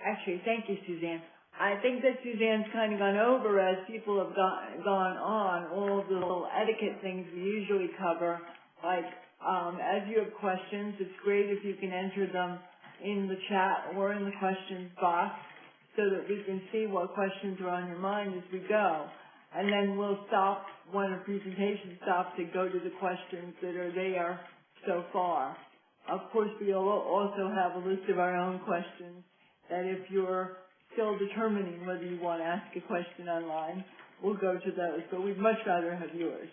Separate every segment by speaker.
Speaker 1: Actually, thank you, Suzanne. I think that Suzanne's kind of gone over, as people have gone on, all of the little etiquette things we usually cover. Like, as you have questions, it's great if you can enter them in the chat or in the questions box so that we can see what questions are on your mind as we go. And then we'll stop when the presentation stops and go to the questions that are there so far. Of course, we'll also have a list of our own questions that if you're still determining whether you want to ask a question online, we'll go to those, but we'd much rather have yours.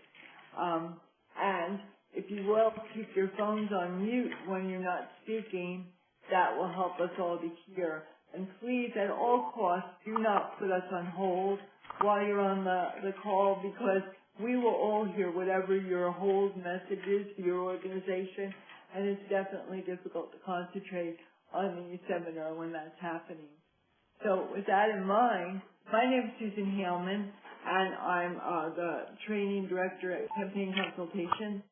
Speaker 1: And if you will, keep your phones on mute when you're not speaking. That will help us all to hear. And please, at all costs, do not put us on hold while you're on the call, because we will all hear whatever your hold message is for your organization, and it's definitely difficult to concentrate on the seminar when that's happening. So with that in mind, my name is Susan Haleman, and I'm the training director at Campaign Consultation,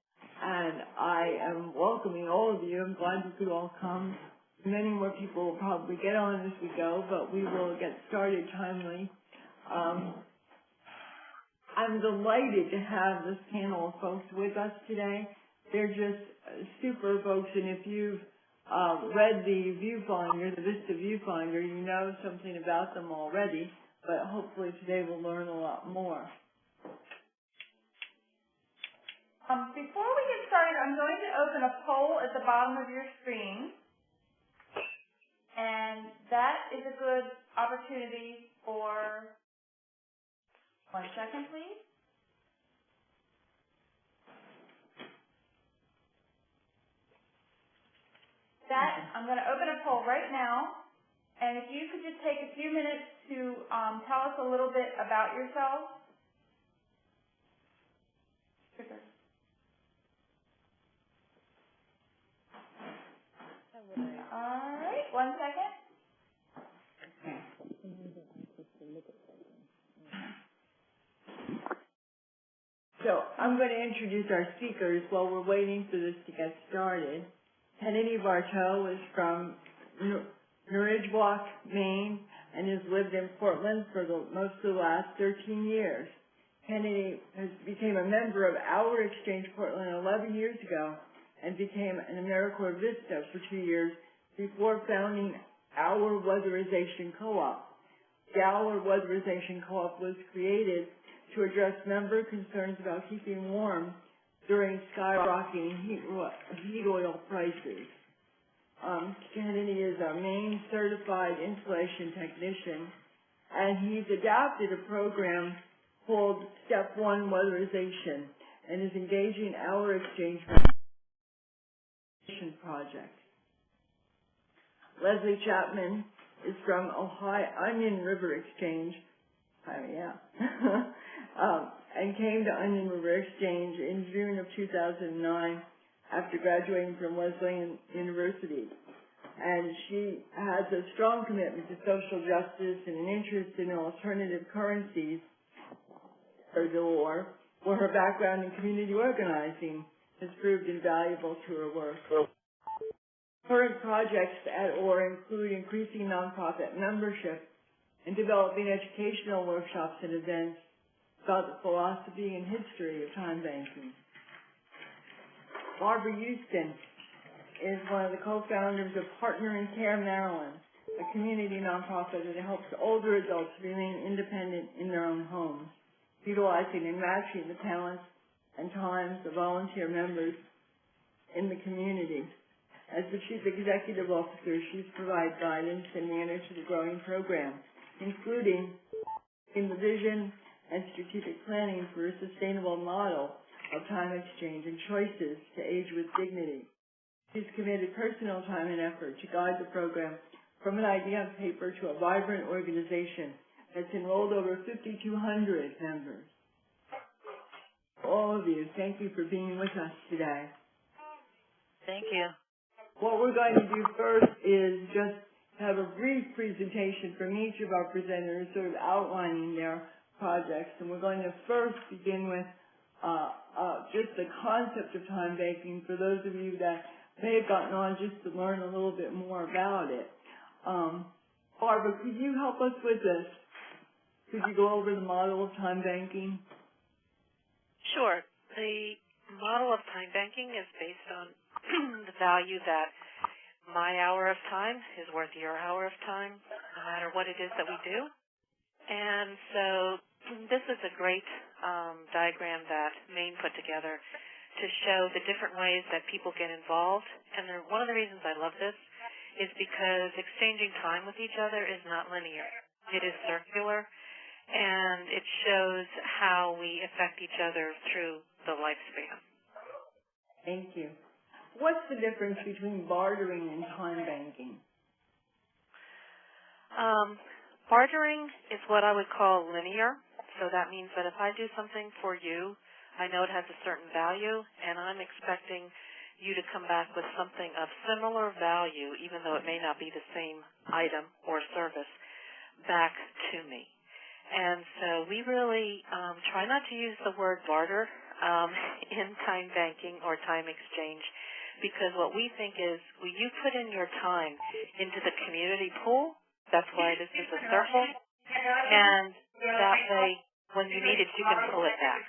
Speaker 1: and I am welcoming all of you. I'm glad you could all come. Many more people will probably get on as we go, but we will get started timely. I'm delighted to have this panel of folks with us today. They're just super folks, and if you've read the viewfinder, the VISTA viewfinder, you know something about them already, but hopefully today we'll learn a lot more.
Speaker 2: Before we get started, I'm going to open a poll at the bottom of your screen, and that is a good opportunity for, 1 second please. I'm going to open a poll right now, and if you could just take a few minutes to tell us a little bit about yourself. All right, 1 second.
Speaker 1: So I'm going to introduce our speakers while we're waiting for this to get started. Kennedy Bartow is from Norridgewock, Maine, and has lived in Portland for most of the last 13 years. Kennedy became a member of Our Exchange Portland 11 years ago and became an AmeriCorps VISTA for 2 years before founding Our Weatherization Co-op. The Our Weatherization Co-op was created to address member concerns about keeping warm during skyrocketing heat oil prices. Kennedy is a Maine certified installation technician, and he's adapted a program called Step 1 Weatherization and is engaging Our Exchange project. Leslie Chapman is from Onion River Exchange. And came to Onion River Exchange in June of 2009 after graduating from Wesleyan University. And she has a strong commitment to social justice and an interest in alternative currencies, or DOR, where her background in community organizing has proved invaluable to her work. Current projects at OR include increasing nonprofit membership and developing educational workshops and events about the philosophy and history of time banking. Barbara Houston is one of the co-founders of Partner in Care Maryland, a community nonprofit that helps older adults remain independent in their own homes, utilizing and matching the talents and times of volunteer members in the community. As the Chief Executive Officer, she provides guidance and manage the growing program, including in the vision and strategic planning for a sustainable model of time exchange and choices to age with dignity. She's committed personal time and effort to guide the program from an idea on paper to a vibrant organization that's enrolled over 5,200 members. All of you, thank you for being with us today.
Speaker 3: Thank you.
Speaker 1: What we're going to do first is just have a brief presentation from each of our presenters, sort of outlining their projects, and we're going to first begin with just the concept of time banking for those of you that may have gotten on just to learn a little bit more about it. Barbara, could you help us with this? Could you go over the model of time banking?
Speaker 3: Sure. The model of time banking is based on the value that my hour of time is worth your hour of time, no matter what it is that we do. And so this is a great diagram that Maine put together to show the different ways that people get involved. And one of the reasons I love this is because exchanging time with each other is not linear. It is circular, and it shows how we affect each other through the lifespan.
Speaker 1: Thank you. What's the difference between bartering and time banking?
Speaker 3: Bartering is what I would call linear. So that means that if I do something for you, I know it has a certain value, and I'm expecting you to come back with something of similar value, even though it may not be the same item or service, back to me. And so we really try not to use the word barter in time banking or time exchange, because what we think is when you put in your time into the community pool, that's why this is a circle, and that way when you need it, you can pull it back.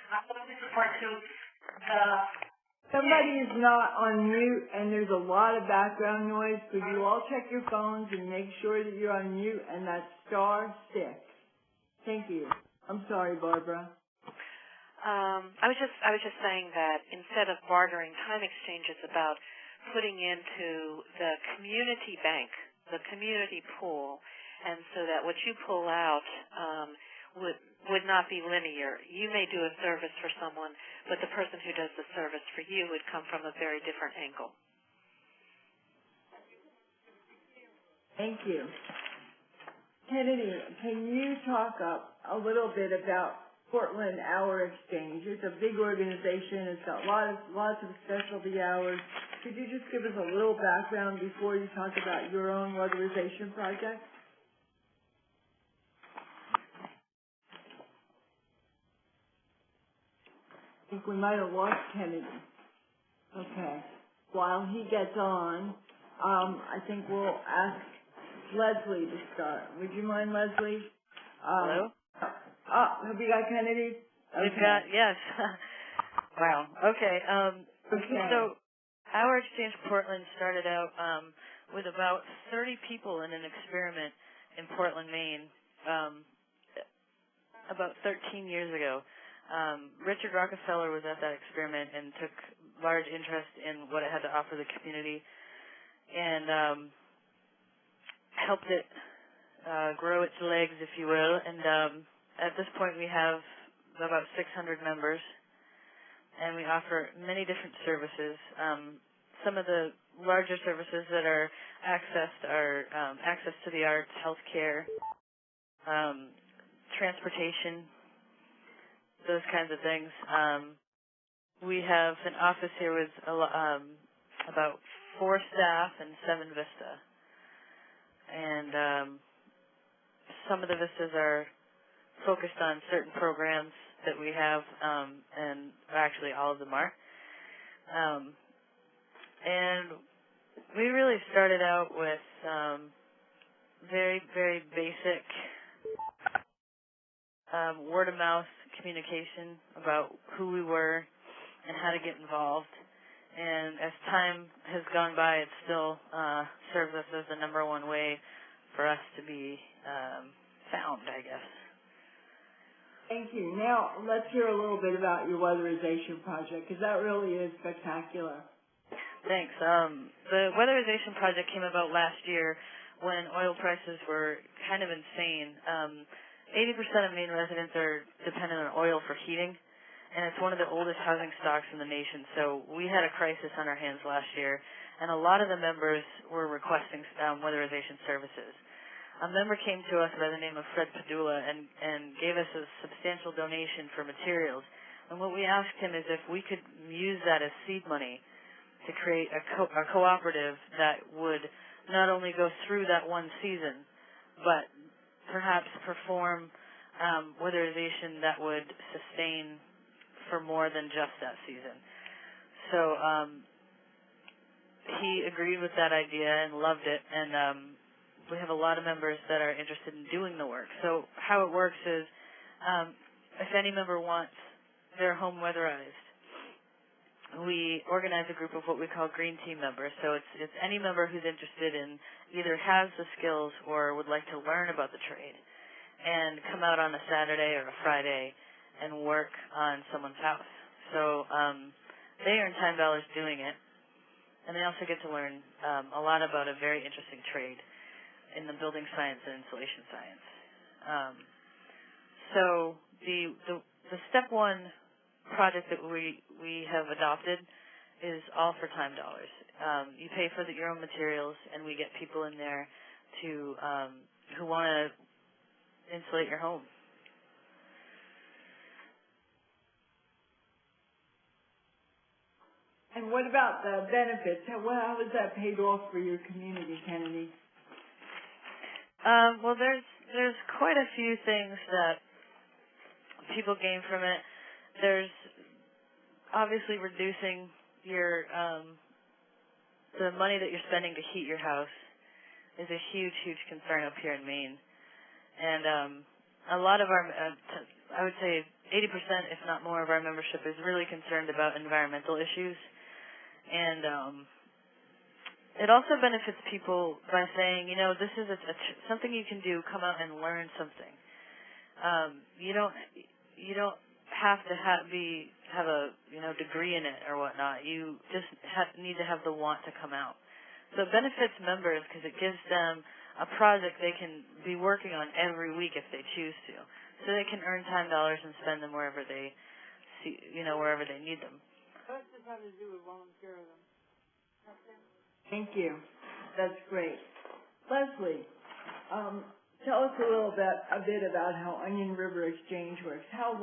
Speaker 1: Somebody is not on mute and there's a lot of background noise. Could you all check your phones and make sure that you're on mute, and that's *6. Thank you. I'm sorry, Barbara.
Speaker 3: I was just saying that instead of bartering, time exchange is about putting into the community bank, the community pool, and so that what you pull out would not be linear. You may do a service for someone, but the person who does the service for you would come from a very different angle.
Speaker 1: Thank you. Kennedy, can you talk a little bit about Portland Hour Exchange? It's a big organization. It's got lots of specialty hours. Could you just give us a little background before you talk about your own weatherization project? I think we might have lost Kennedy. Okay. While he gets on, I think we'll ask Leslie to start. Would you mind, Leslie?
Speaker 4: Hello?
Speaker 1: Have we got Kennedy? Okay.
Speaker 4: We've got, yes. Wow. Okay.
Speaker 1: Okay.
Speaker 4: So our exchange Portland started out with about 30 people in an experiment in Portland, Maine, about 13 years ago. Richard Rockefeller was at that experiment and took large interest in what it had to offer the community, and helped it grow its legs, if you will. And at this point we have about 600 members, and we offer many different services. Some of the larger services that are accessed are access to the arts, healthcare, transportation, those kinds of things. We have an office here with about 4 staff and 7 VISTA. And some of the VISTAs are focused on certain programs that we have, and actually all of them are. And we really started out with very, very basic word-of-mouth communication about who we were and how to get involved. And as time has gone by, it still serves us as the number one way for us to be found, I guess.
Speaker 1: Thank you. Now, let's hear a little bit about your weatherization project, because that really is spectacular.
Speaker 4: Thanks. The weatherization project came about last year when oil prices were kind of insane. 80% of Maine residents are dependent on oil for heating, and it's one of the oldest housing stocks in the nation. So we had a crisis on our hands last year, and a lot of the members were requesting weatherization services. A member came to us by the name of Fred Padula and gave us a substantial donation for materials. And what we asked him is if we could use that as seed money to create a cooperative that would not only go through that one season, but perhaps perform weatherization that would sustain for more than just that season. So he agreed with that idea and loved it, and we have a lot of members that are interested in doing the work. So how it works is if any member wants their home weatherized, we organize a group of what we call green team members. So it's any member who's interested in either has the skills or would like to learn about the trade and come out on a Saturday or a Friday and work on someone's house. So they earn $10 doing it, and they also get to learn a lot about a very interesting trade in the building science and insulation science. So the step one project that we have adopted is all for time dollars. You pay for your own materials, and we get people in there to who want to insulate your home.
Speaker 1: And what about the benefits? How is that paid off for your community, Kennedy?
Speaker 4: Well, there's quite a few things that people gain from it. There's obviously reducing your the money that you're spending to heat your house is a huge concern up here in Maine. And a lot of our, I would say 80%, if not more, of our membership is really concerned about environmental issues. And it also benefits people by saying, you know, this is something you can do. Come out and learn something. You don't have to have a degree in it or whatnot. You just need to have the want to come out. So it benefits members because it gives them a project they can be working on every week if they choose to. So they can earn $10 and spend them wherever they see, wherever they need them.
Speaker 1: What does this have to do with volunteerism? Thank you. That's great. Leslie, tell us a bit about how Onion River Exchange works. How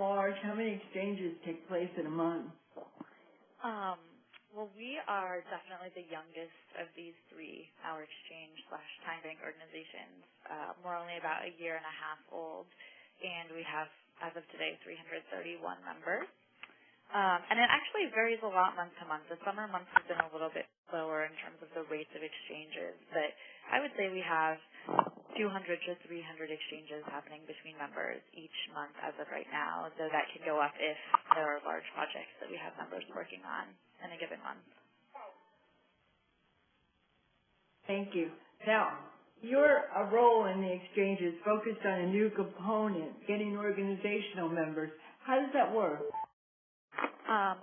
Speaker 1: many exchanges take place in a month?
Speaker 5: Well, we are definitely the youngest of these three, our exchange/time bank organizations. We're only about a year and a half old, and we have, as of today, 331 members. And it actually varies a lot month to month. The summer months have been a little bit slower in terms of the rates of exchanges, but I would say we have 200 to 300 exchanges happening between members each month as of right now, so that can go up if there are large projects that we have members working on in a given month.
Speaker 1: Thank you. Now, your role in the exchange is focused on a new component, getting organizational members. How does that work?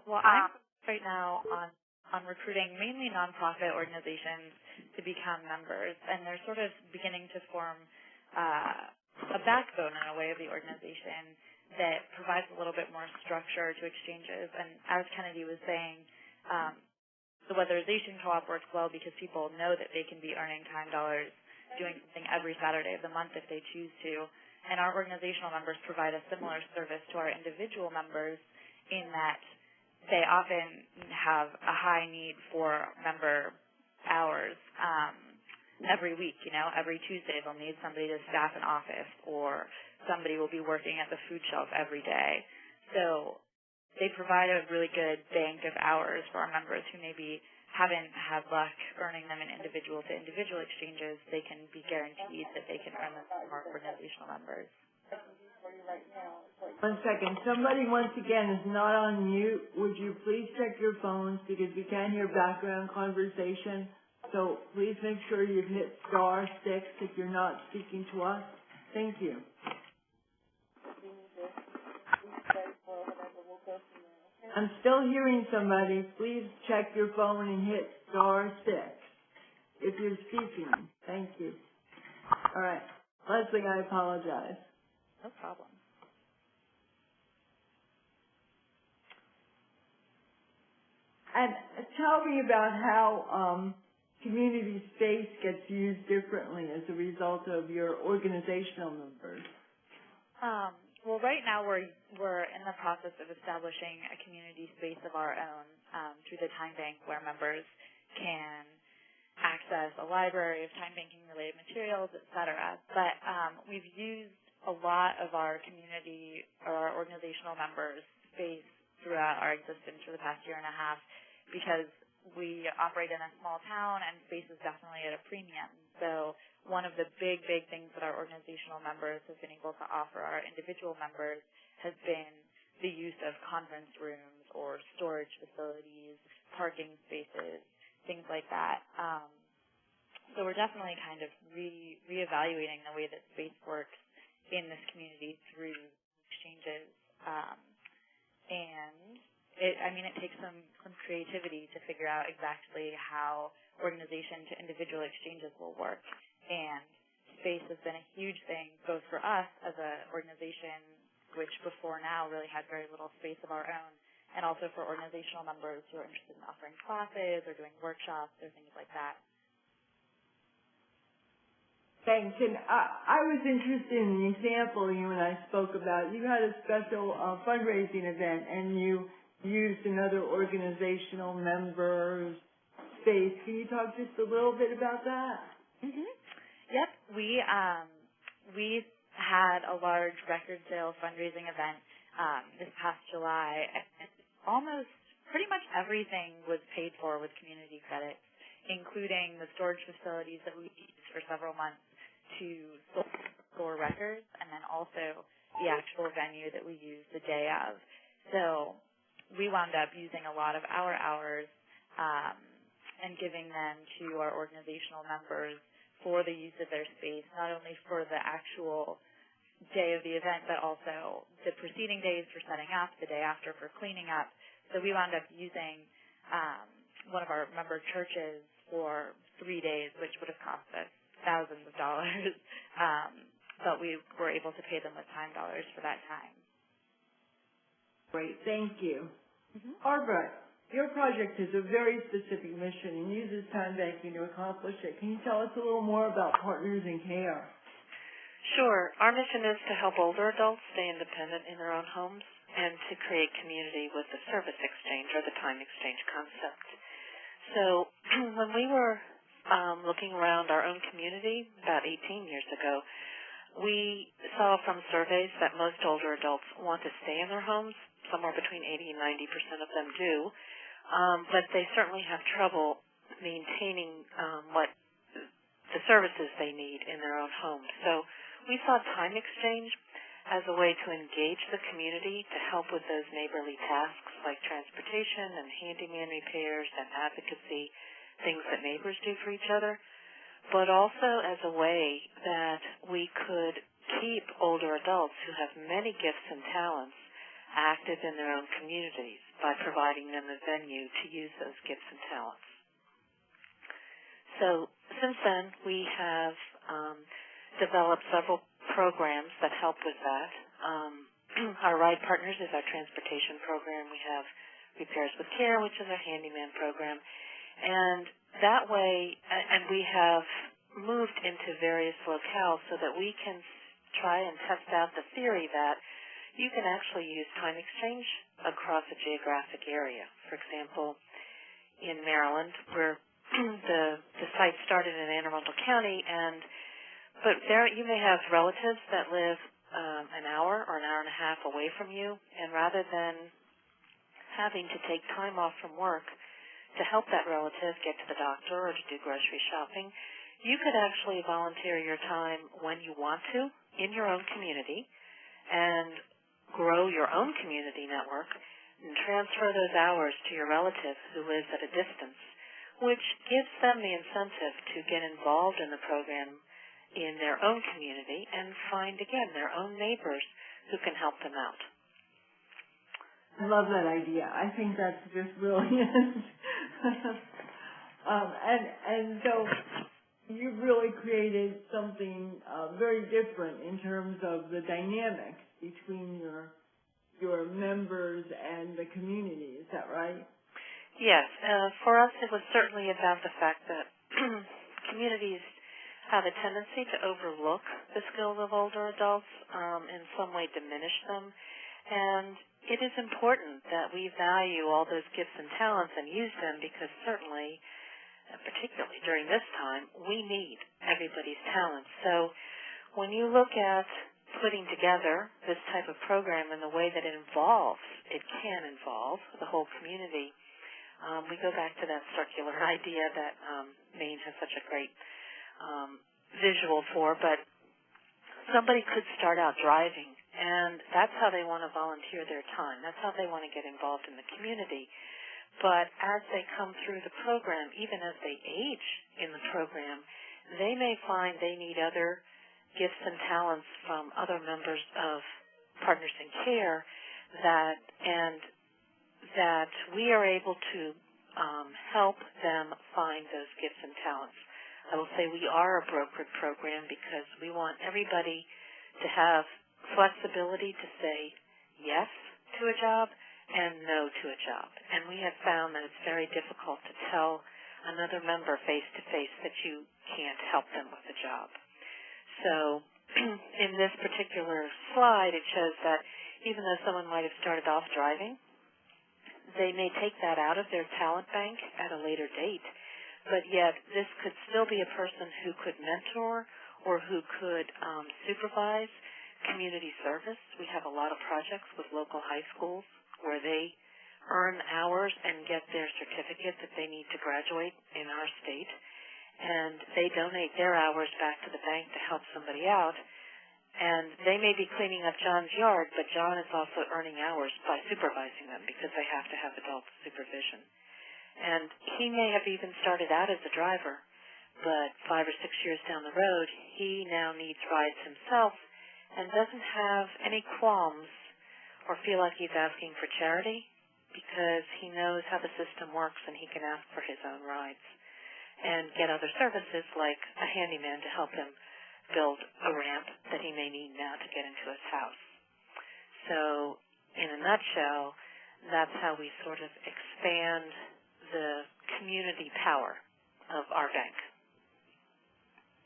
Speaker 5: Well, I'm right now on recruiting mainly nonprofit organizations to become members, and they're sort of beginning to form a backbone in a way of the organization that provides a little bit more structure to exchanges. And as Kennedy was saying, the weatherization co-op works well because people know that they can be earning time dollars doing something every Saturday of the month if they choose to. And our organizational members provide a similar service to our individual members in that they often have a high need for member hours every week. Every Tuesday they'll need somebody to staff an office, or somebody will be working at the food shelf every day. So they provide a really good bank of hours for our members who maybe haven't had luck earning them in individual-to-individual exchanges. They can be guaranteed that they can earn them from our organizational members.
Speaker 1: 1 second. Somebody, once again, is not on mute. Would you please check your phones because we can hear background conversation. So please make sure you hit *6 if you're not speaking to us. Thank you. I'm still hearing somebody. Please check your phone and hit *6 if you're speaking. Thank you. All right. Leslie, I apologize.
Speaker 5: No problem.
Speaker 1: And tell me about how community space gets used differently as a result of your organizational members.
Speaker 5: Well, right now we're in the process of establishing a community space of our own through the time bank, where members can access a library of time banking related materials, etc. But we've used a lot of our community or our organizational members' space throughout our existence for the past year and a half, because we operate in a small town and space is definitely at a premium. So one of the big things that our organizational members have been able to offer our individual members has been the use of conference rooms or storage facilities, parking spaces, things like that. So we're definitely kind of reevaluating the way that space works in this community through exchanges. And it takes some creativity to figure out exactly how organization to individual exchanges will work. And space has been a huge thing both for us as an organization, which before now really had very little space of our own, and also for organizational members who are interested in offering classes or doing workshops or things like that.
Speaker 1: Thanks. And I was interested in the example you and I spoke about. You had a special fundraising event, and you used another organizational member's space. Can you talk just a little bit about that?
Speaker 5: Mm-hmm. Yep. We had a large record sale fundraising event this past July. Almost pretty much everything was paid for with community credits, including the storage facilities that we used for several months to store records, and then also the actual venue that we used the day of. So we wound up using a lot of our hours and giving them to our organizational members for the use of their space, not only for the actual day of the event, but also the preceding days for setting up, the day after for cleaning up. So we wound up using one of our member churches for 3 days, which would have cost us thousands of dollars, but we were able to pay them with time dollars for that time.
Speaker 1: Great, thank you.
Speaker 5: Mm-hmm.
Speaker 1: Barbara, your project has a very specific mission and uses time banking to accomplish it. Can you tell us a little more about Partners in Care?
Speaker 3: Sure. Our mission is to help older adults stay independent in their own homes and to create community with the service exchange or the time exchange concept. So when we were looking around our own community about 18 years ago, we saw from surveys that most older adults want to stay in their homes. Somewhere between 80 and 90% of them do, but they certainly have trouble maintaining what the services they need in their own homes. So we saw time exchange as a way to engage the community to help with those neighborly tasks like transportation and handyman repairs and advocacy, things that neighbors do for each other, but also as a way that we could keep older adults who have many gifts and talents active in their own communities by providing them a venue to use those gifts and talents. So since then, we have developed several programs that help with that. Our Ride Partners is our transportation program. We have Repairs with Care, which is our handyman program. And that way, and we have moved into various locales so that we can try and test out the theory that you can actually use time exchange across a geographic area. For example, in Maryland, where the site started in Anne Arundel County, but there you may have relatives that live an hour or an hour and a half away from you, and rather than having to take time off from work to help that relative get to the doctor or to do grocery shopping, you could actually volunteer your time when you want to in your own community and grow your own community network and transfer those hours to your relative who lives at a distance, which gives them the incentive to get involved in the program in their own community and find, again, their own neighbors who can help them out.
Speaker 1: I love that idea. I think that's just brilliant. And so you've really created something very different in terms of the dynamics between your members and the community. Is that right?
Speaker 3: Yes. For us, it was certainly about the fact that communities have a tendency to overlook the skills of older adults, in some way diminish them. And it is important that we value all those gifts and talents and use them because certainly, particularly during this time, we need everybody's talents. So when you look at putting together this type of program in the way that it can involve the whole community, we go back to that circular idea that Maine has such a great visual for, but somebody could start out driving, and that's how they want to volunteer their time. That's how they want to get involved in the community. But as they come through the program, even as they age in the program, they may find they need other gifts and talents from other members of Partners in Care that we are able to help them find those gifts and talents. I will say we are a brokered program because we want everybody to have flexibility to say yes to a job and no to a job. And we have found that it's very difficult to tell another member face-to-face that you can't help them with a job. So in this particular slide, it shows that even though someone might have started off driving, they may take that out of their talent bank at a later date, but yet this could still be a person who could mentor or who could supervise community service. We have a lot of projects with local high schools where they earn hours and get their certificate that they need to graduate in our state, and they donate their hours back to the bank to help somebody out. And they may be cleaning up John's yard, but John is also earning hours by supervising them because they have to have adult supervision. And he may have even started out as a driver, but 5 or 6 years down the road, he now needs rides himself and doesn't have any qualms or feel like he's asking for charity because he knows how the system works and he can ask for his own rides and get other services like a handyman to help him build a ramp that he may need now to get into his house. So in a nutshell, that's how we sort of expand the community power of our bank.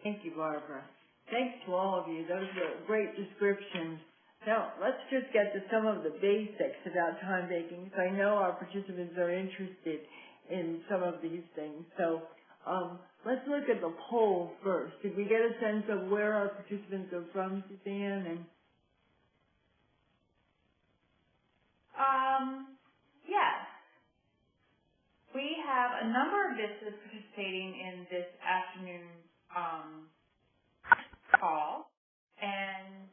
Speaker 1: Thank you, Barbara. Thanks to all of you. Those were great descriptions. Now, let's just get to some of the basics about time banking. So I know our participants are interested in some of these things. So let's look at the poll first. Did we get a sense of where our participants are from, Suzanne?
Speaker 2: Yes. We have a number of VISTAs participating in this afternoon call, and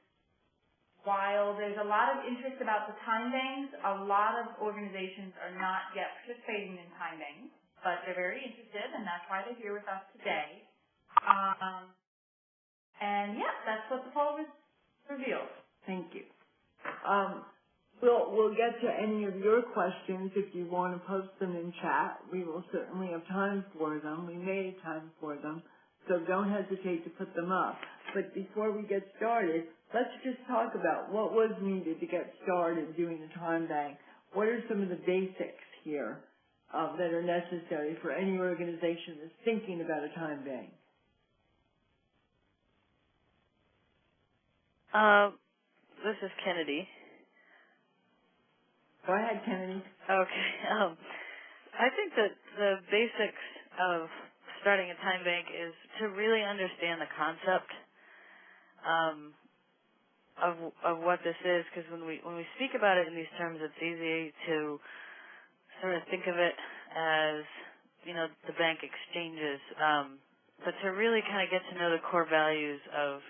Speaker 2: while there's a lot of interest about the time banks, a lot of organizations are not yet participating in time banks, but they're very interested, and that's why they're here with us today. And yeah, that's what the poll revealed.
Speaker 1: Thank you. We'll get to any of your questions if you want to post them in chat. We will certainly have time for them. We made time for them, so don't hesitate to put them up. But before we get started, let's just talk about what was needed to get started doing a time bank. What are some of the basics here that are necessary for any organization that's thinking about a time bank?
Speaker 4: This is Kennedy.
Speaker 1: Go ahead, Kennedy.
Speaker 4: Okay. I think that the basics of starting a time bank is to really understand the concept of what this is, because when we speak about it in these terms, it's easy to sort of think of it as, the bank exchanges, but to really kind of get to know the core values of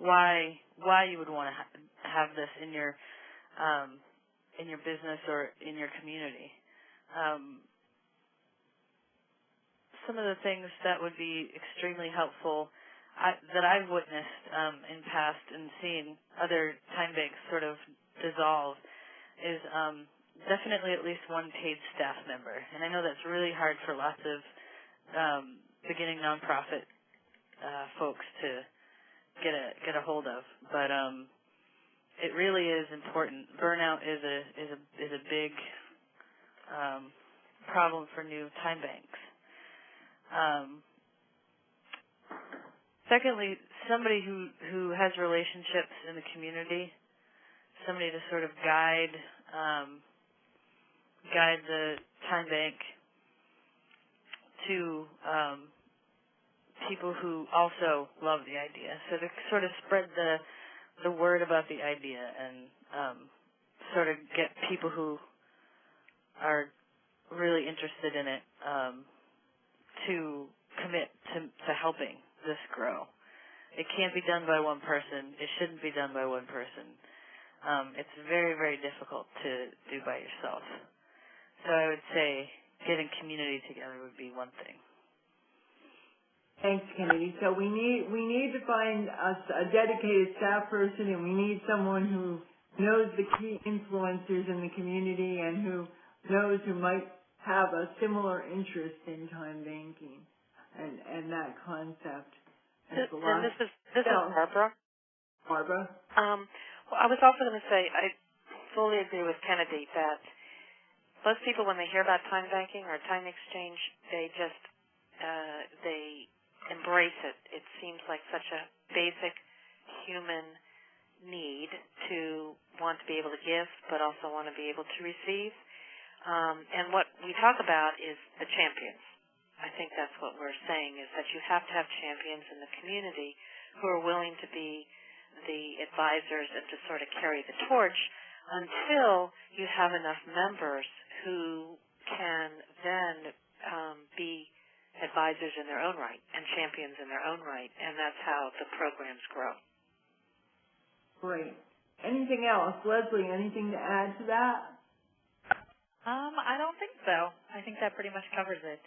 Speaker 4: why you would want to have this in your business or in your community. Some of the things that would be extremely helpful that I've witnessed in past and seen other time banks sort of dissolve is definitely at least one paid staff member. And I know that's really hard for lots of beginning nonprofit folks to get a hold of, but it really is important. Burnout is a big problem for new time banks. Secondly, somebody who has relationships in the community, somebody to sort of guide the time bank to people who also love the idea. So to sort of spread the word about the idea and sort of get people who are really interested in it to commit to helping this grow. It can't be done by one person. It shouldn't be done by one person. It's very, very difficult to do by yourself. So I would say getting community together would be one thing.
Speaker 1: Thanks, Kennedy. So we need to find us a dedicated staff person, and we need someone who knows the key influencers in the community and who knows who might have a similar interest in time banking and that concept.
Speaker 3: And this is Barbara.
Speaker 1: Barbara?
Speaker 3: Well, I was also going to say I fully agree with Kennedy that most people, when they hear about time banking or time exchange, they just they embrace it. It seems like such a basic human need to want to be able to give, but also want to be able to receive. And what we talk about is the champions. I think that's what we're saying, is that you have to have champions in the community who are willing to be the advisors and to sort of carry the torch until you have enough members who can then be advisors in their own right and champions in their own right, and that's how the programs grow.
Speaker 1: Great. Anything else? Leslie, anything to add to that?
Speaker 5: I don't think so. I think that pretty much covers it.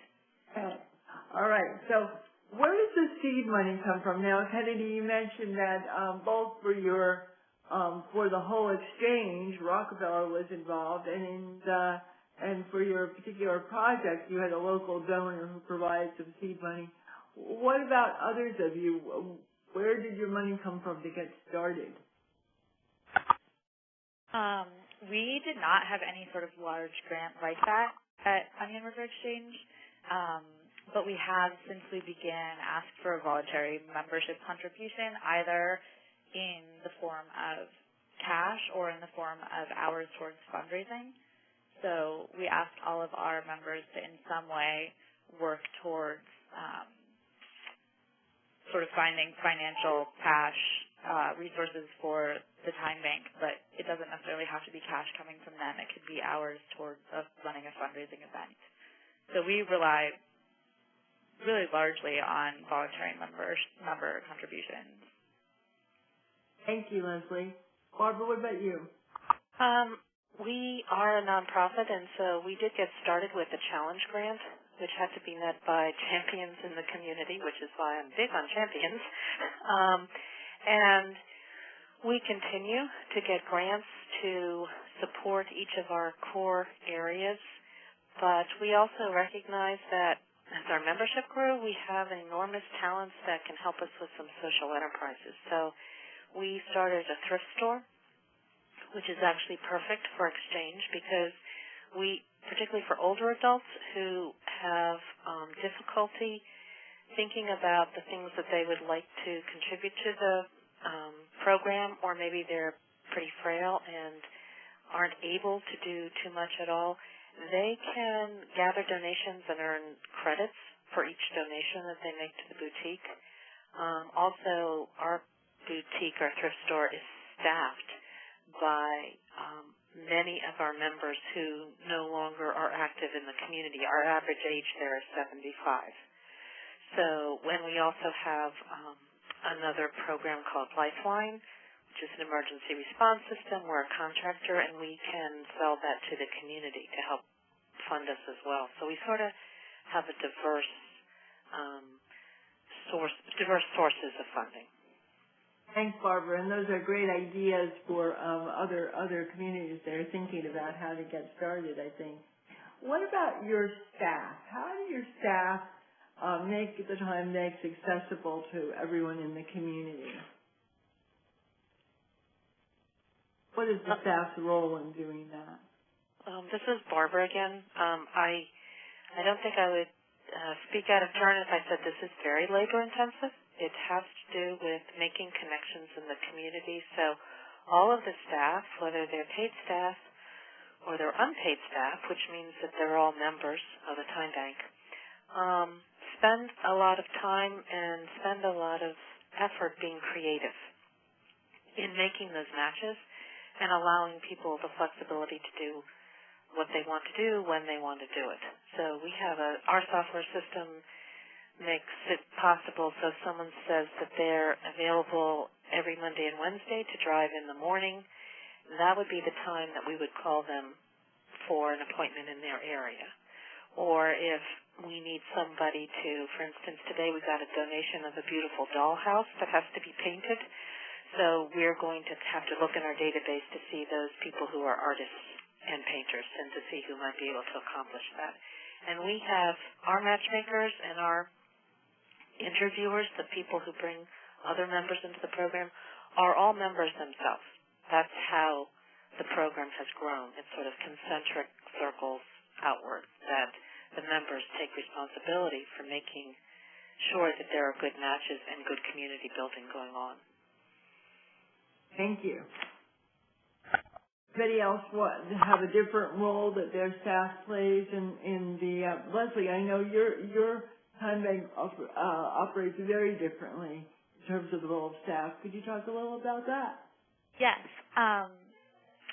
Speaker 1: Okay. All right. So where does the seed money come from? Now, Kennedy, you mentioned that both for your for the whole exchange, Rockefeller was involved, and for your particular project, you had a local donor who provided some seed money. What about others of you? Where did your money come from to get started?
Speaker 5: We did not have any sort of large grant like that at Onion River Exchange, but we have, since we began, asked for a voluntary membership contribution, either in the form of cash or in the form of hours towards fundraising. So we asked all of our members to in some way work towards sort of finding financial cash resources for the time bank, but it doesn't necessarily have to be cash coming from them. It could be hours towards running a fundraising event. So we rely really largely on voluntary member contributions.
Speaker 1: Thank you, Leslie. Barbara, what about you?
Speaker 3: We are a nonprofit, and so we did get started with a challenge grant, which had to be met by champions in the community, which is why I'm big on champions. And we continue to get grants to support each of our core areas, but we also recognize that as our membership grew, we have enormous talents that can help us with some social enterprises. So we started a thrift store, which is actually perfect for exchange because we, particularly for older adults who have difficulty thinking about the things that they would like to contribute to the program, or maybe they're pretty frail and aren't able to do too much at all, they can gather donations and earn credits for each donation that they make to the boutique. Also, our boutique, our thrift store, is staffed by many of our members who no longer are active in the community. Our average age there is 75. So when we also have another program called Lifeline, which is an emergency response system. We're a contractor, and we can sell that to the community to help fund us as well. So we sort of have a diverse sources of funding.
Speaker 1: Thanks, Barbara. And those are great ideas for other communities that are thinking about how to get started, I think. What about your staff? How do your staff make the time banks accessible to everyone in the community? What is the staff's role in doing that?
Speaker 3: This is Barbara again. I don't think I would speak out of turn if I said this is very labor intensive. It has to do with making connections in the community. So all of the staff, whether they're paid staff or they're unpaid staff, which means that they're all members of the time bank, spend a lot of time and spend a lot of effort being creative in making those matches and allowing people the flexibility to do what they want to do when they want to do it. So we have our software system makes it possible. So if someone says that they're available every Monday and Wednesday to drive in the morning, that would be the time that we would call them for an appointment in their area. Or if we need somebody to, for instance, today we got a donation of a beautiful dollhouse that has to be painted. So we're going to have to look in our database to see those people who are artists and painters and to see who might be able to accomplish that. And we have our matchmakers and our interviewers, the people who bring other members into the program, are all members themselves. That's how the program has grown. It's sort of concentric circles outward, that the members take responsibility for making sure that there are good matches and good community building going on.
Speaker 1: Thank you. Anybody else have a different role that their staff plays in the Leslie, I know your time bank operates very differently in terms of the role of staff. Could you talk a little about that?
Speaker 5: Yes.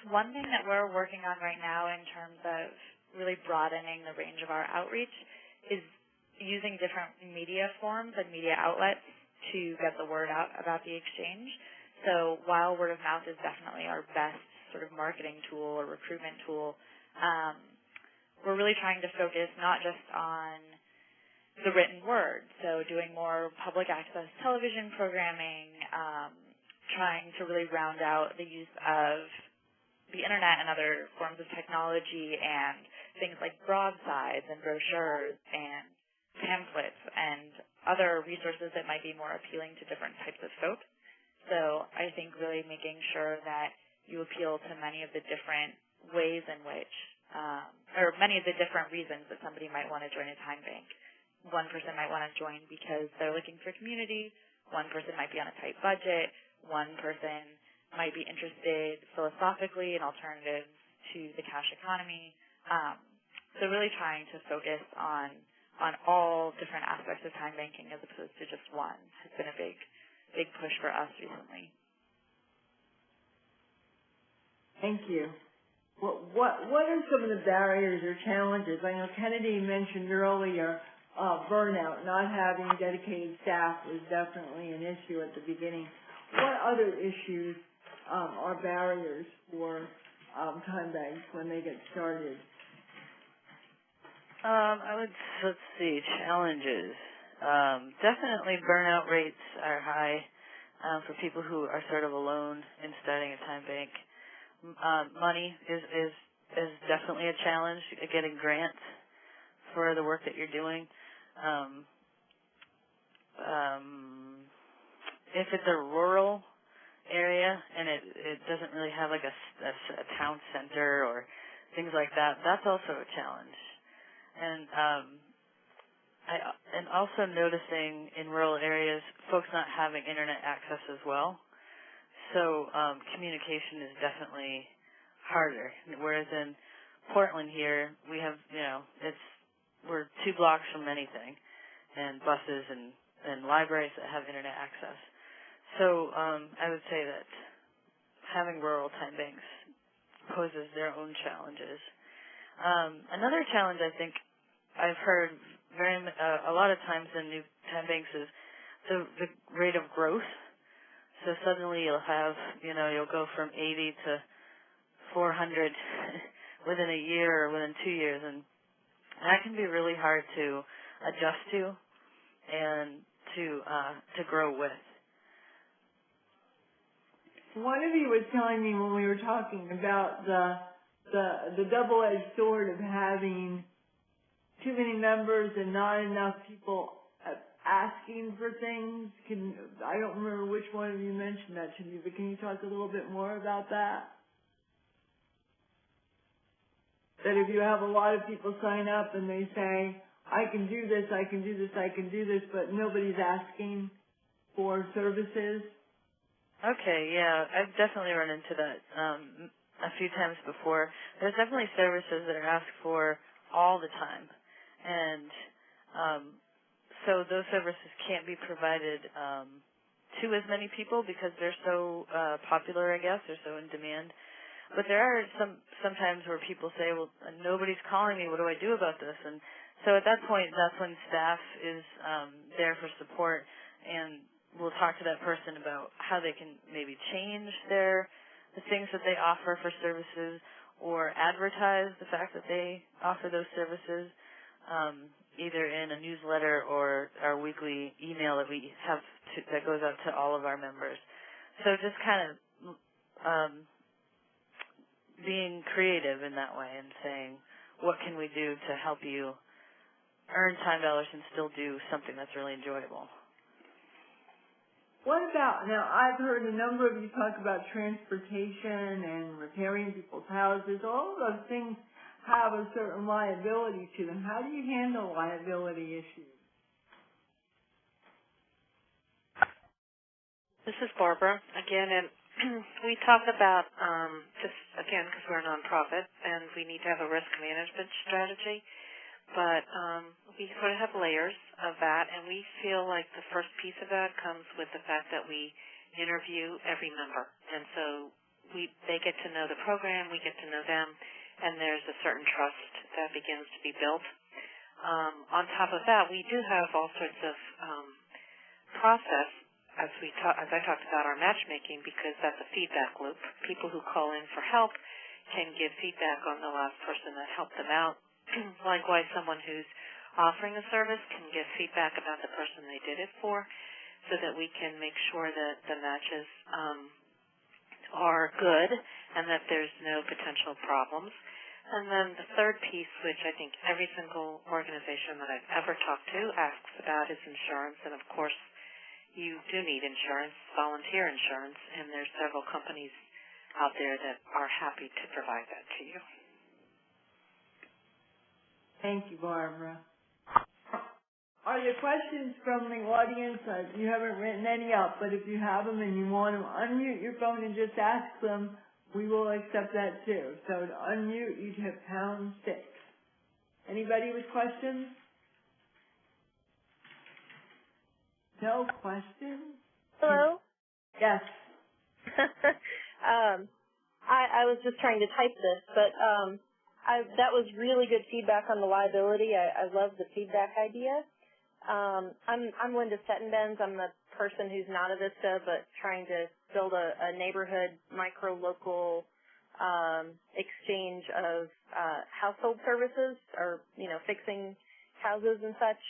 Speaker 5: One thing that we're working on right now in terms of really broadening the range of our outreach is using different media forms and media outlets to get the word out about the exchange. So while word of mouth is definitely our best sort of marketing tool or recruitment tool, we're really trying to focus not just on the written word, so doing more public access television programming, trying to really round out the use of the internet and other forms of technology and things like broadsides and brochures and pamphlets and other resources that might be more appealing to different types of folks. So I think really making sure that you appeal to many of the different ways in which, or many of the different reasons that somebody might want to join a time bank. One person might want to join because they're looking for community. One person might be on a tight budget. One person might be interested philosophically in alternatives to the cash economy. So really trying to focus on all different aspects of time banking as opposed to just one has been a big push for us recently.
Speaker 1: Thank you. What are some of the barriers or challenges? I know Kennedy mentioned earlier burnout. Not having dedicated staff was definitely an issue at the beginning. What other issues are barriers for time banks when they get started?
Speaker 4: Let's see, challenges. Definitely burnout rates are high for people who are sort of alone in starting a time bank. Money is definitely a challenge, getting grants for the work that you're doing. If it's a rural area and it doesn't really have like a town center or things like that, that's also a challenge. And also noticing in rural areas folks not having internet access as well. So communication is definitely harder. Whereas in Portland here, we have, we're 2 blocks from anything, and buses and libraries that have internet access. So I would say that having rural time banks poses their own challenges. Another challenge I think I've heard a lot of times in new time banks is the rate of growth. So suddenly you'll have, you'll go from 80 to 400 within a year or within 2 years, and that can be really hard to adjust to and to grow with.
Speaker 1: One of you was telling me when we were talking about the double-edged sword of having too many members and not enough people asking for things. I don't remember which one of you mentioned that to me, but can you talk a little bit more about that? That if you have a lot of people sign up and they say, I can do this, I can do this, I can do this, but nobody's asking for services.
Speaker 4: Okay, yeah, I've definitely run into that a few times before. There's definitely services that are asked for all the time, and so those services can't be provided to as many people because they're so popular, I guess, they're so in demand. But there are sometimes where people say, well, nobody's calling me, what do I do about this? And So at that point, that's when staff is there for support, and we'll talk to that person about how they can maybe change the things that they offer for services, or advertise the fact that they offer those services, either in a newsletter or our weekly email that we have that goes out to all of our members. So just kind of being creative in that way and saying, what can we do to help you earn time dollars and still do something that's really enjoyable?
Speaker 1: What about, now I've heard a number of you talk about transportation and repairing people's houses. All of those things have a certain liability to them. How do you handle liability issues?
Speaker 3: This is Barbara again, and we talk about just again because we're a nonprofit and we need to have a risk management strategy, but we sort of have layers of that, and we feel like the first piece of that comes with the fact that we interview every member, and so they get to know the program, we get to know them, and there's a certain trust that begins to be built. On top of that, we do have all sorts of process. As I talked about our matchmaking, because that's a feedback loop. People who call in for help can give feedback on the last person that helped them out. Likewise, someone who's offering a service can give feedback about the person they did it for, so that we can make sure that the matches are good and that there's no potential problems. And then the third piece, which I think every single organization that I've ever talked to asks about, is insurance. And of course, you do need insurance, volunteer insurance, and there's several companies out there that are happy to provide that to you.
Speaker 1: Thank you, Barbara. Are there questions from the audience? You haven't written any up, but if you have them and you want to unmute your phone and just ask them, we will accept that too. So to unmute, you'd hit #6. Anybody with questions? No questions?
Speaker 6: Hello?
Speaker 1: Yes.
Speaker 6: I was just trying to type this, but that was really good feedback on the liability. I love the feedback idea. I'm Linda Settenbens. I'm the person who's not a VISTA, but trying to build a neighborhood, micro-local exchange of household services, or, fixing houses and such.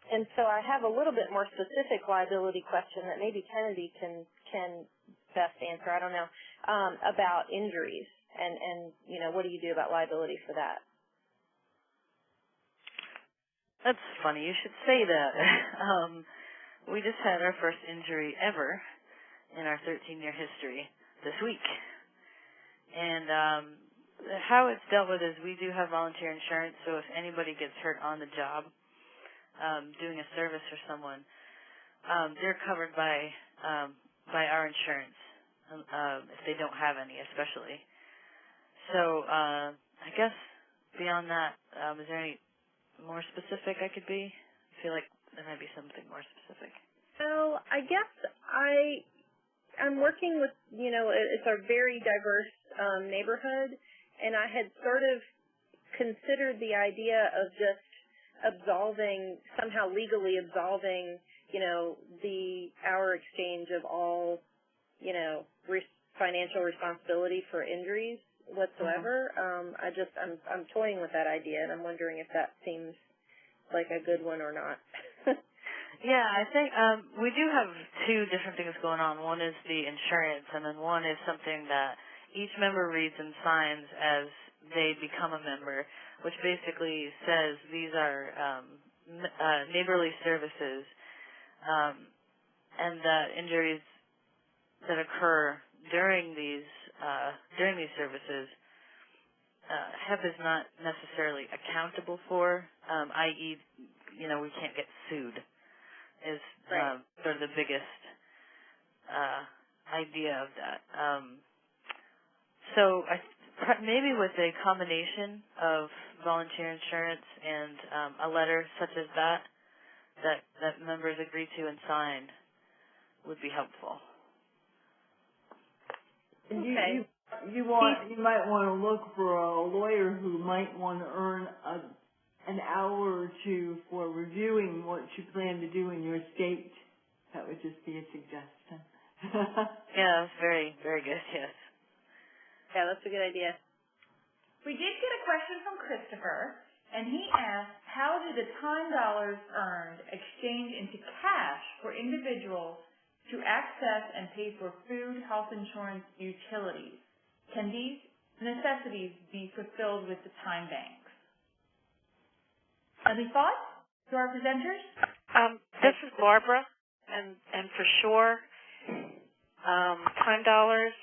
Speaker 6: And so I have a little bit more specific liability question that maybe Kennedy can best answer, I don't know, about injuries and what do you do about liability for that?
Speaker 4: That's funny. You should say that. We just had our first injury ever in our 13-year history this week. And how it's dealt with is we do have volunteer insurance, so if anybody gets hurt on the job, doing a service for someone, they're covered by our insurance, if they don't have any, especially. So I guess beyond that, is there any more specific I could be? I feel like there might be something more specific.
Speaker 6: So I guess I'm working with, it's a very diverse neighborhood, and I had sort of considered the idea of just somehow legally absolving, our exchange of all, financial responsibility for injuries whatsoever. I'm toying with that idea, and I'm wondering if that seems like a good one or not.
Speaker 4: Yeah, I think we do have two different things going on. One is the insurance, and then one is something that each member reads and signs as they become a member, which basically says these are neighborly services, and that injuries that occur during these services, HEP is not necessarily accountable for, i.e., we can't get sued, is sort of the biggest idea of that. So maybe with a combination of volunteer insurance and a letter such as that members agree to and sign would be helpful.
Speaker 1: And
Speaker 6: okay.
Speaker 1: You might want to look for a lawyer who might want to earn an hour or two for reviewing what you plan to do in your state. That would just be a suggestion.
Speaker 4: Yeah, that's very, very good, yes.
Speaker 6: Yeah, that's a good idea.
Speaker 2: We did get a question from Christopher, and he asked, how do the time dollars earned exchange into cash for individuals to access and pay for food, health insurance, utilities? Can these necessities be fulfilled with the time banks? Any thoughts to our presenters?
Speaker 3: This is Barbara, and for sure, time dollars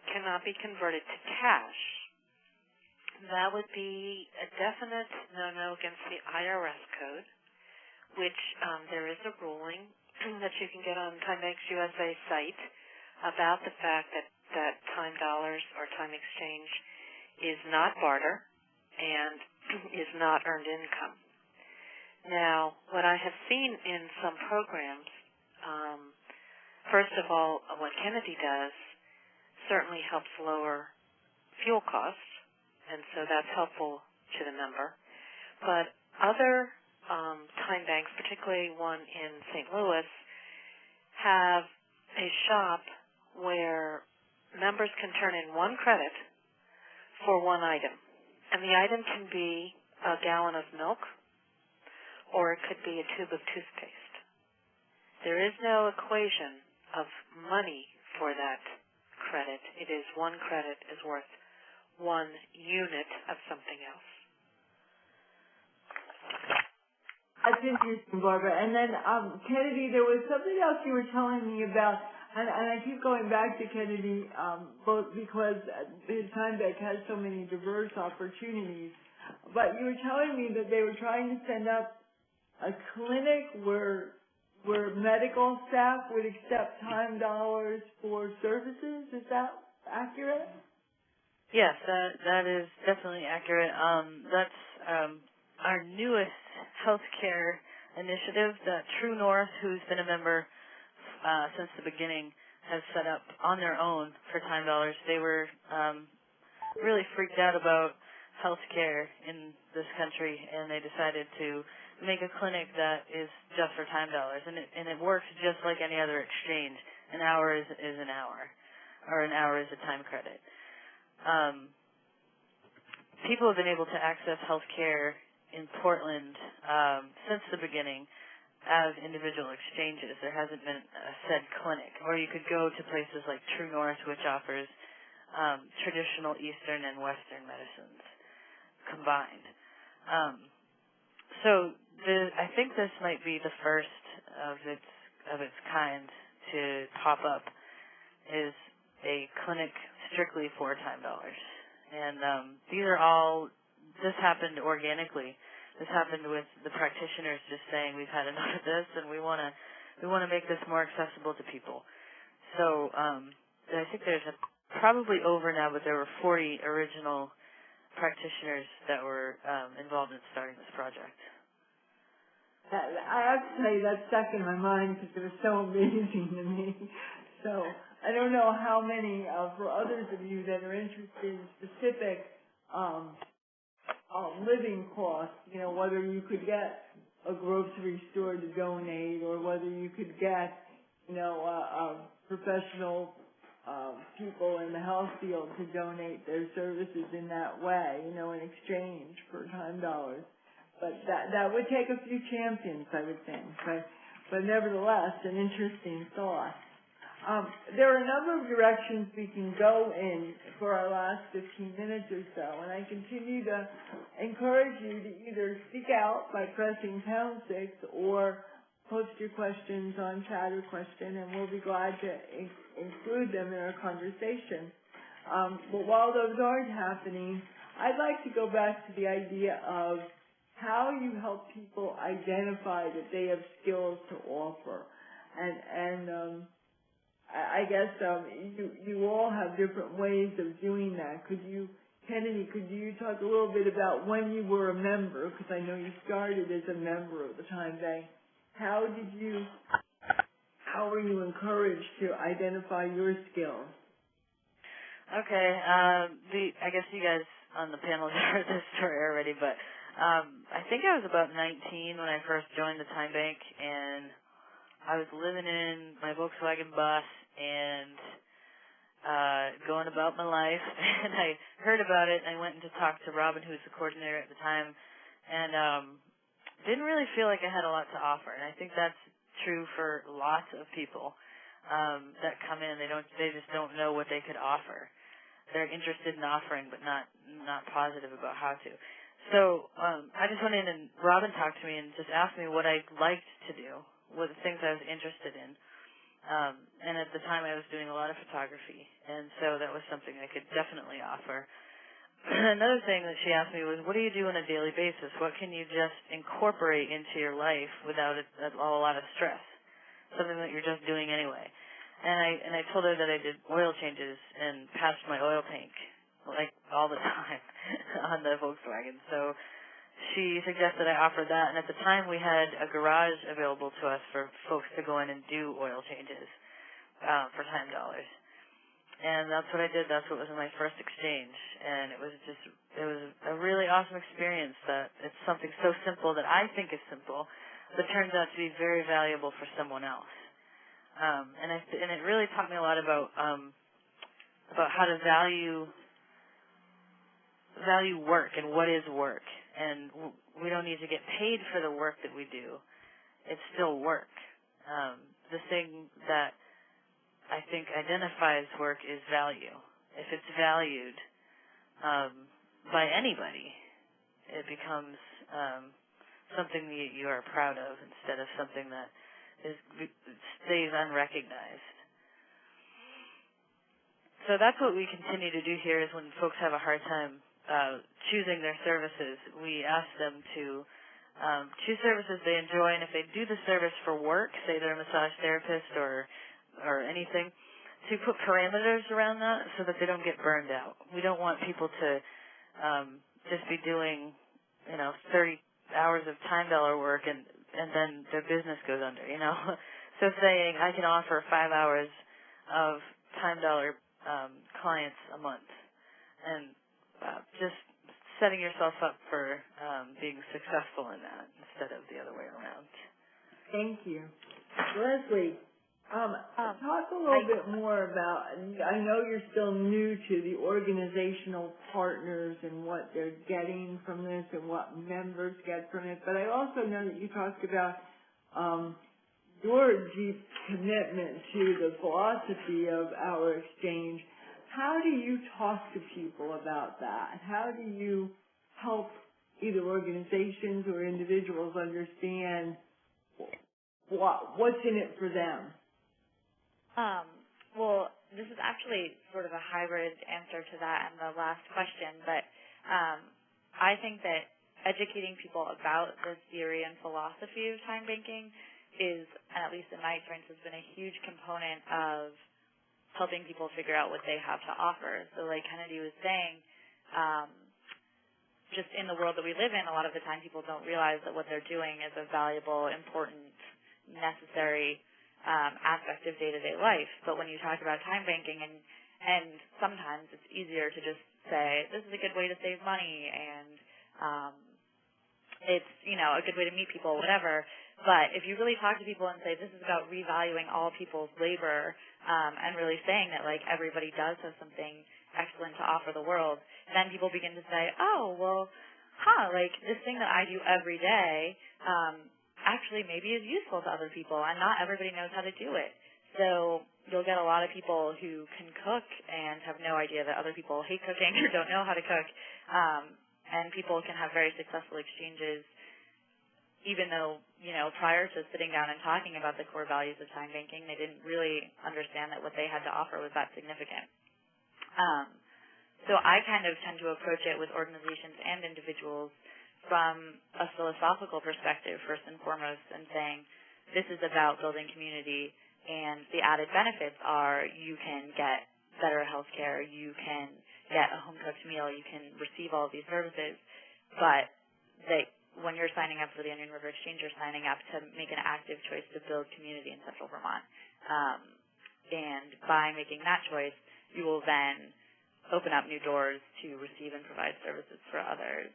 Speaker 3: cannot be converted to cash. That would be a definite no-no against the IRS code, which there is a ruling that you can get on Time Banks USA site about the fact that time dollars or time exchange is not barter and is not earned income. Now, what I have seen in some programs, first of all, what Kennedy does certainly helps lower fuel costs, and so that's helpful to the member. But other time banks, particularly one in St. Louis, have a shop where members can turn in one credit for one item. And the item can be a gallon of milk, or it could be a tube of toothpaste. There is no equation of money for that credit. It is one credit is worth one unit of something else.
Speaker 1: That's interesting, Barbara. And then, Kennedy, there was something else you were telling me about, and I keep going back to Kennedy, both because his time bank has so many diverse opportunities. But you were telling me that they were trying to send up a clinic where medical staff would accept time dollars for services. Is that accurate?
Speaker 4: Yes, that is definitely accurate. That's our newest healthcare initiative that True North, who's been a member since the beginning, has set up on their own for time dollars. They were really freaked out about healthcare in this country, and they decided to make a clinic that is just for time dollars, and it works just like any other exchange. An hour is an hour, or an hour is a time credit. People have been able to access health care in Portland since the beginning as individual exchanges. There hasn't been a said clinic. Or you could go to places like True North, which offers traditional Eastern and Western medicines combined. So I think this might be the first of its kind to pop up, is a clinic strictly for time dollars. And this happened organically. This happened with the practitioners just saying, we've had enough of this, and we want to make this more accessible to people. So I think there's probably over now, but there were 40 original practitioners that were involved in starting this project.
Speaker 1: I have to tell you, that stuck in my mind because it was so amazing to me. So I don't know how many, for others of you that are interested in specific living costs, whether you could get a grocery store to donate, or whether you could get, professional people in the health field to donate their services in that way, in exchange for time dollars. But that would take a few champions, I would think. But nevertheless, an interesting thought. There are a number of directions we can go in for our last 15 minutes or so, and I continue to encourage you to either speak out by pressing #6 or post your questions on chat or question, and we'll be glad to include them in our conversation. But while those aren't happening, I'd like to go back to the idea of how you help people identify that they have skills to offer. And I guess you all have different ways of doing that. Kennedy, could you talk a little bit about when you were a member? Because I know you started as a member of the Time Bank. How were you encouraged to identify your skills?
Speaker 4: Okay, I guess you guys on the panel heard this story already, but I think I was about 19 when I first joined the time bank, and I was living in my Volkswagen bus and going about my life, and I heard about it, and I went in to talk to Robin, who was the coordinator at the time, and didn't really feel like I had a lot to offer. And I think that's true for lots of people that come in. They just don't know what they could offer. They're interested in offering, but not positive about how to. So I just went in, and Robin talked to me and just asked me what I liked to do, what the things I was interested in. And at the time I was doing a lot of photography, and so that was something I could definitely offer. Another thing that she asked me was, what do you do on a daily basis? What can you just incorporate into your life without a lot of stress? Something that you're just doing anyway. And I told her that I did oil changes and patched my oil tank, like, all the time on the Volkswagen. So she suggested I offer that, and at the time we had a garage available to us for folks to go in and do oil changes for $10. And that's what I did. That's what was my first exchange, and it was a really awesome experience. That it's something so simple that I think is simple, but turns out to be very valuable for someone else. And it really taught me a lot about how to value work and what is work. And we don't need to get paid for the work that we do. It's still work. The thing that I think identifies work is value. If it's valued by anybody, it becomes something that you are proud of instead of something that stays unrecognized. So that's what we continue to do here is when folks have a hard time choosing their services, we ask them to choose services they enjoy, and if they do the service for work, say they're a massage therapist or anything, to put parameters around that so that they don't get burned out. We don't want people to just be doing, 30 hours of $time work and then their business goes under, So saying I can offer 5 hours of $time clients a month, and just setting yourself up for being successful in that instead of the other way around.
Speaker 1: Thank you. Leslie, talk a little bit more about, I know you're still new to the organizational partners and what they're getting from this and what members get from it, but I also know that you talked about your deep commitment to the philosophy of our exchange. How do you talk to people about that? How do you help either organizations or individuals understand what's in it for them?
Speaker 5: Well, this is actually sort of a hybrid answer to that and the last question, but I think that educating people about the theory and philosophy of time banking is, and at least in my experience, has been a huge component of helping people figure out what they have to offer. So like Kennedy was saying, just in the world that we live in, a lot of the time people don't realize that what they're doing is a valuable, important, necessary aspect of day-to-day life. But when you talk about time banking, and sometimes it's easier to just say, this is a good way to save money, and it's, a good way to meet people, whatever. But if you really talk to people and say, this is about revaluing all people's labor, and really saying that, like, everybody does have something excellent to offer the world, then people begin to say, oh, well, like, this thing that I do every day, actually maybe is useful to other people, and not everybody knows how to do it. So you'll get a lot of people who can cook and have no idea that other people hate cooking or don't know how to cook, and people can have very successful exchanges, even though, prior to sitting down and talking about the core values of time banking, they didn't really understand that what they had to offer was that significant. So I kind of tend to approach it with organizations and individuals from a philosophical perspective, first and foremost, and saying this is about building community, and the added benefits are you can get better health care, you can get a home-cooked meal, you can receive all of these services, but when you're signing up for the Onion River Exchange, you're signing up to make an active choice to build community in Central Vermont. And by making that choice, you will then open up new doors to receive and provide services for others.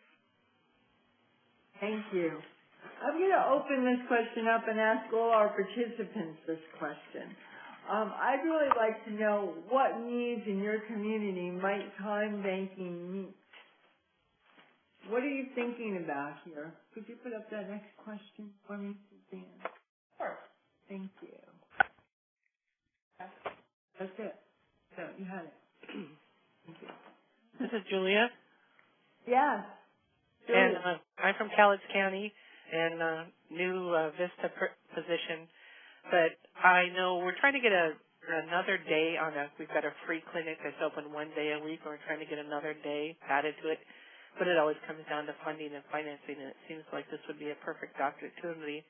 Speaker 1: Thank you. I'm going to open this question up and ask all our participants this question. I'd really like to know what needs in your community might time banking meet. What are you thinking about here? Could you put up that next question for me, Suzanne?
Speaker 2: Sure.
Speaker 1: Thank you. That's it. So you had it. Thank you.
Speaker 7: This is Julia.
Speaker 1: Yes.
Speaker 7: And I'm from Cowlitz County and new VISTA position. But I know we're trying to get another day on we've got a free clinic that's open one day a week, and we're trying to get another day added to it. But it always comes down to funding and financing, and it seems like this would be a perfect opportunity.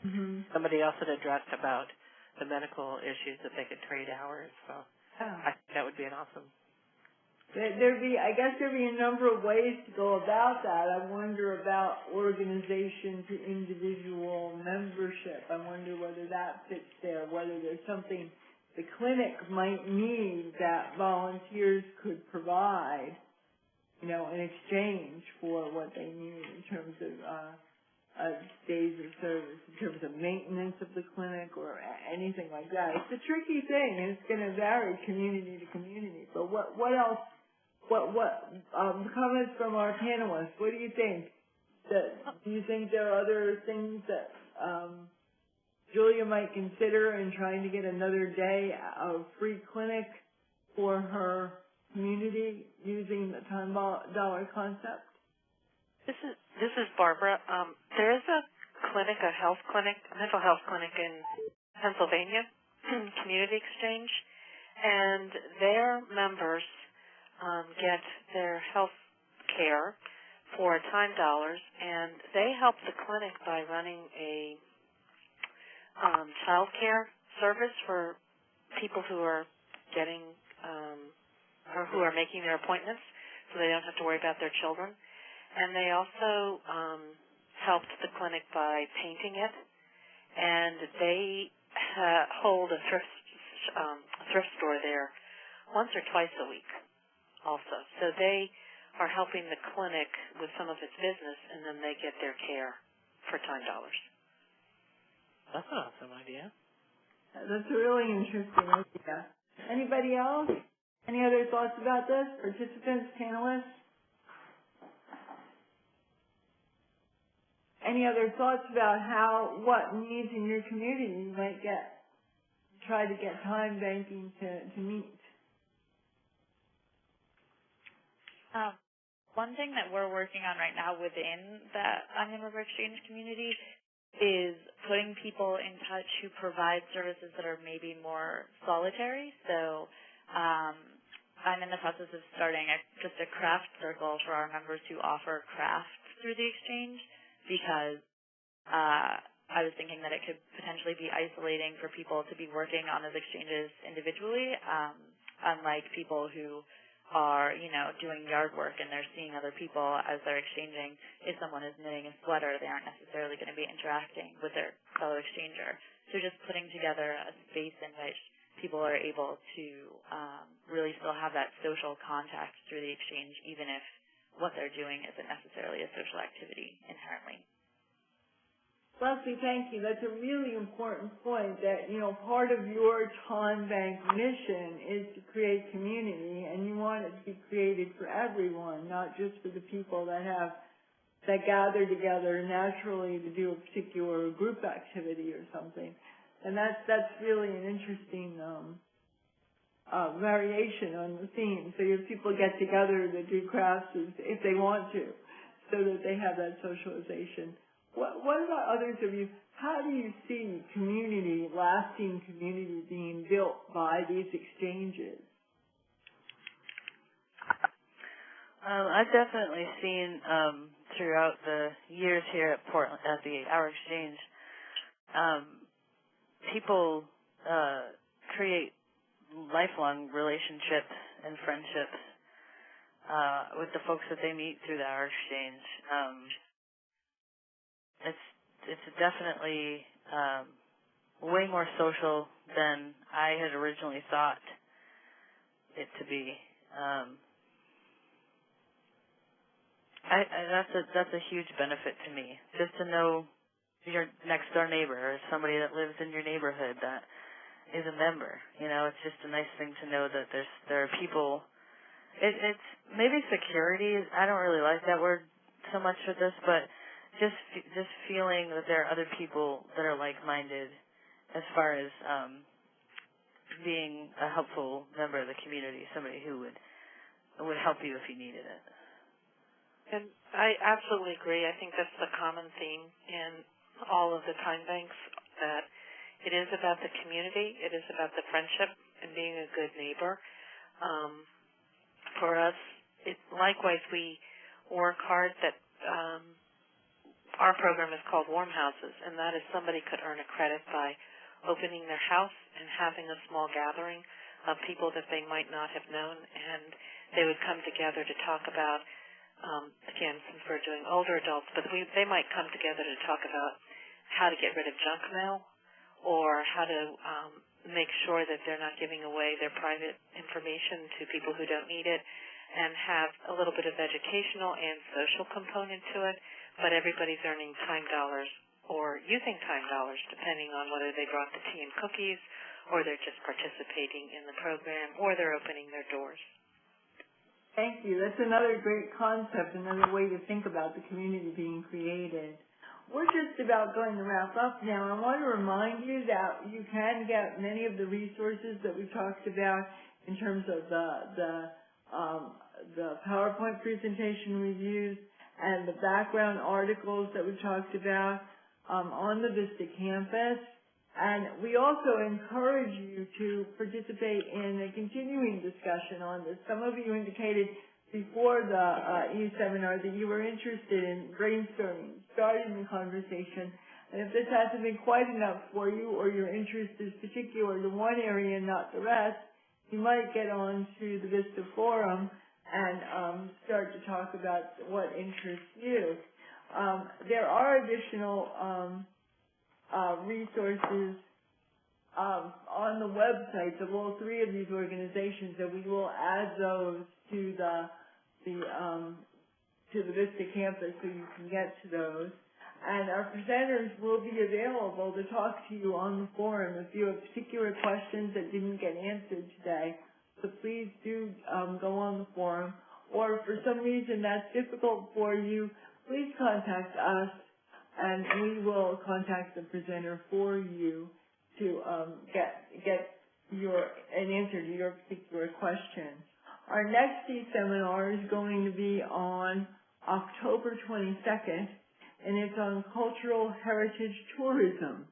Speaker 1: Mm-hmm.
Speaker 7: Somebody else had addressed about the medical issues that they could trade hours, so I think that would be an awesome.
Speaker 1: I guess there'd be a number of ways to go about that. I wonder about organization to individual membership. I wonder whether that fits there, whether there's something the clinic might need that volunteers could provide, in exchange for what they need in terms of days of service, in terms of maintenance of the clinic or anything like that. It's a tricky thing, and it's going to vary community to community. But what else? Comments from our panelists? What do you think? Do you think there are other things that Julia might consider in trying to get another day of free clinic for her community using the $10 concept?
Speaker 3: This is Barbara. There is a clinic, a mental health clinic in Pennsylvania, Community Exchange, and their members get their health care for time dollars, and they help the clinic by running a child care service for people who are getting or who are making their appointments, so they don't have to worry about their children. And they also helped the clinic by painting it, and they hold a thrift store there once or twice a week also. So they are helping the clinic with some of its business, and then they get their care for time dollars.
Speaker 7: That's an awesome idea.
Speaker 1: That's a really interesting idea. Anybody else? Any other thoughts about this? Participants, panelists? Any other thoughts about what needs in your community you might try to get time banking to meet?
Speaker 5: One thing that we're working on right now within the Onion River Exchange community is putting people in touch who provide services that are maybe more solitary. So I'm in the process of starting just a craft circle for our members who offer crafts through the exchange, because I was thinking that it could potentially be isolating for people to be working on those exchanges individually, unlike people who are, doing yard work and they're seeing other people as they're exchanging. If someone is knitting a sweater, they aren't necessarily going to be interacting with their fellow exchanger. So just putting together a space in which people are able to really still have that social contact through the exchange, even if what they're doing isn't necessarily a social activity inherently.
Speaker 1: Leslie, thank you. That's a really important point that, part of your time bank mission is to create community, and you want it to be created for everyone, not just for the people that gather together naturally to do a particular group activity or something. And that's really an interesting variation on the theme. So your people get together to do crafts if they want to, so that they have that socialization. What about others of you? How do you see lasting community being built by these exchanges?
Speaker 4: I've definitely seen throughout the years here at Portland at our exchange, people create lifelong relationships and friendships with the folks that they meet through our exchange. It's definitely way more social than I had originally thought it to be. That's a huge benefit to me, just to know your next door neighbor or somebody that lives in your neighborhood that is a member. You know, it's just a nice thing to know that there are people. It's maybe security. I don't really like that word so much for this, but just feeling that there are other people that are like-minded as far as being a helpful member of the community, somebody who would help you if you needed it.
Speaker 3: And I absolutely agree. I think that's the common theme in all of the time banks, that it is about the community, it is about the friendship and being a good neighbor. For us, likewise, we work hard that our program is called Warm Houses, and that is somebody could earn a credit by opening their house and having a small gathering of people that they might not have known, and they would come together to talk about, again, since we're doing older adults, but they might come together to talk about how to get rid of junk mail, or how to make sure that they're not giving away their private information to people who don't need it, and have a little bit of educational and social component to it, but everybody's earning time dollars or using time dollars, depending on whether they brought the tea and cookies, or they're just participating in the program, or they're opening their doors.
Speaker 1: Thank you. That's another great concept, another way to think about the community being created. We're just about going to wrap up now. I want to remind you that you can get many of the resources that we talked about in terms of the PowerPoint presentation reviews and the background articles that we talked about on the VISTA campus. And we also encourage you to participate in a continuing discussion on this. Some of you indicated before the e-seminar that you were interested in brainstorming, starting the conversation. And if this hasn't been quite enough for you, or your interest is particular to one area and not the rest, you might get on to the VISTA forum and start to talk about what interests you. There are additional resources on the websites of all three of these organizations, and we will add those to the VISTA campus so you can get to those. And our presenters will be available to talk to you on the forum if you have particular questions that didn't get answered today. So please do go on the forum. Or if for some reason that's difficult for you, please contact us, and we will contact the presenter for you to get an answer to your particular question. Our next seminar is going to be on October 22nd, and it's on cultural heritage tourism.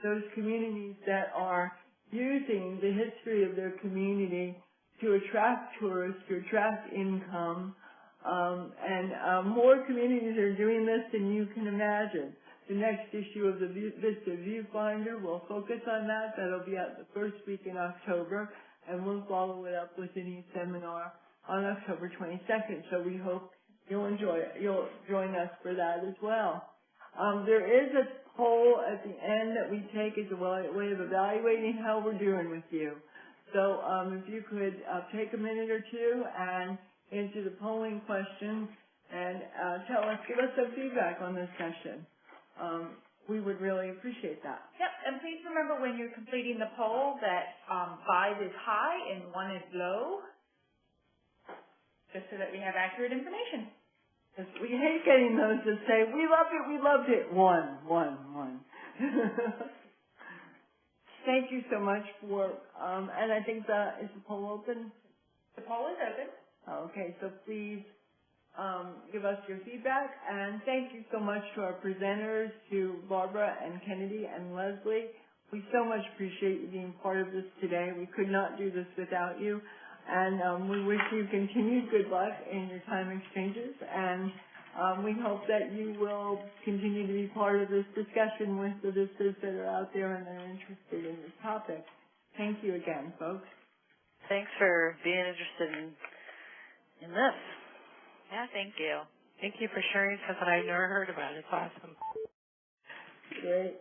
Speaker 1: Those communities that are using the history of their community to attract tourists, to attract income, and more communities are doing this than you can imagine. The next issue of the VISTA Viewfinder will focus on that. That'll be out the first week in October, and we'll follow it up with an e-seminar on October 22nd. So we hope you'll join us for that as well. There is a poll at the end that we take as a way of evaluating how we're doing with you. So if you could take a minute or two and answer the polling questions and give us some feedback on this session. We would really appreciate that.
Speaker 2: Yep, and please remember when you're completing the poll that 5 is high and 1 is low, just so that we have accurate information.
Speaker 1: Yes, we hate getting those that say, we loved it, 1. Thank you so much for, and I think is the poll open?
Speaker 2: The poll is open.
Speaker 1: Okay, so please give us your feedback, and thank you so much to our presenters, to Barbara and Kennedy and Leslie. We so much appreciate you being part of this today. We could not do this without you, and we wish you continued good luck in your time exchanges, and we hope that you will continue to be part of this discussion with the visitors that are out there and that are interested in this topic. Thank you again, folks.
Speaker 4: Thanks for being interested in this.
Speaker 5: Yeah, thank you.
Speaker 7: Thank you for sharing something I've never heard about. It's awesome.
Speaker 1: Great.